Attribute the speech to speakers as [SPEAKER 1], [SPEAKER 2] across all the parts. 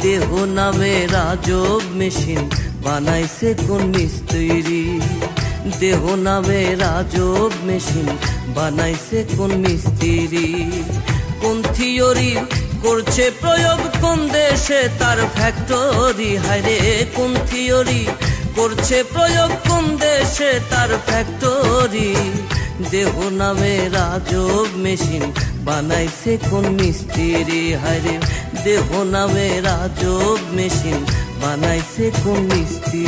[SPEAKER 1] দেহ নামে রাজব মেশিন বানাইছে কোন মিস্ত্রি। দেহ নামে রাজব মেশিন বানাইছে কোন মিস্ত্রি। কোন থিওরি করছে প্রয়োগ কোন দেশে তার ফ্যাক্টরি। হায়রে কোন থিওরি করছে প্রয়োগ কোন দেশে তার ফ্যাক্টরি। দেহ নামে রাজব মেশিন বানাইছে কোন মিস্ত্রি। হায়রে দেহ নামে রাজব মেশিন বানাইছে কোন মিস্ত্রি।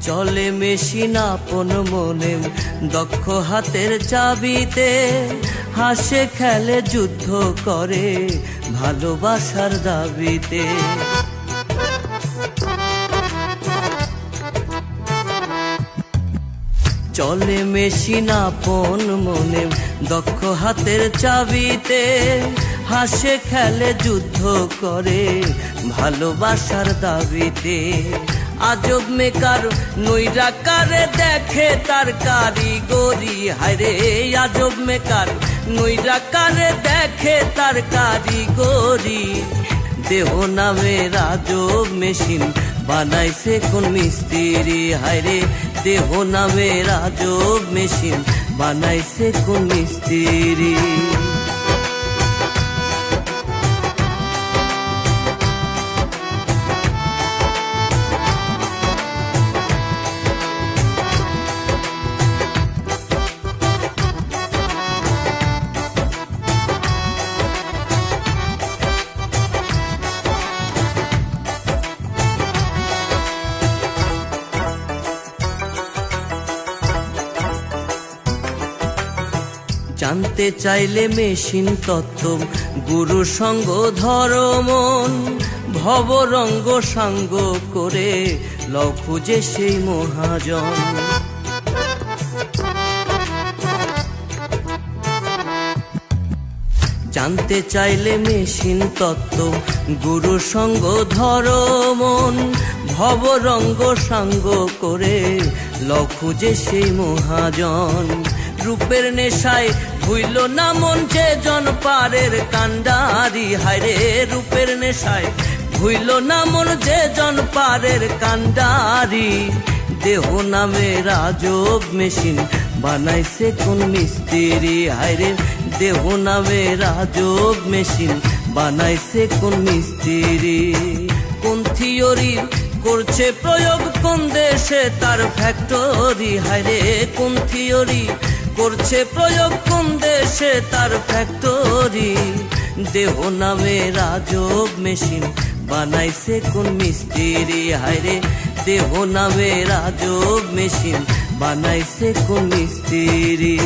[SPEAKER 1] চলে মেশিন আপন মনে দক্ষ হাতের চাবিতে। হাসে খেলে যুদ্ধ করে ভালোবাসার দাবিতে। চলে মেশিন আপন মনে দক্ষ হাতের চাবিতে। হাসে খেলে যুদ্ধ করে ভালোবাসার দাবিতে। আজব মেকার নৈরাকারে দেখে তার কারিগরি। হায়রে আজব মেকার নৈরাকারে দেখে তার কারিগরি। দেহ নামে রাজব মেশিন বানাইছে কোন মিস্ত্রি। হায়রে দেহ নামে রাজব মেশিন বানাইছে কোন মিস্ত্রি। জানতে চাইলে মেশিন তত্ত্ব গুরু সঙ্গ ধর্মন। ভবরঙ্গ সাঙ্গ করে লও খুঁজে সেই মহাজন। জানতে চাইলে মেশিন তত্ত্ব গুরু সঙ্গ ধর্মন। ভবরঙ্গ সাঙ্গ করে লও খুঁজে সেই মহাজন। রূপের নেশায় ভুইল না মন যে জন পারের কান্ডারি। হায়রে রূপের নেশায় ভুইল না মন যে জন পারের কান্ডারি। দেহ নামে রাজব মেশিন বানাইছে কোন মিস্ত্রি। হায়রে দেহ নামে রাজব মেশিন বানাইছে কোন মিস্ত্রি। কোন থিওরি করছে প্রয়োগ কোন দেশে তার ফ্যাক্টরি। হায়রে কোন থিওরি করছে প্রয়োগ কোন দেশে তার ফ্যাক্টরি। দেহ নামে রাজব মেশিন বানাইছে কোন মিস্ত্রি। হায়রে দেহ নামে রাজব মেশিন বানাইছে কোন মিস্ত্রি।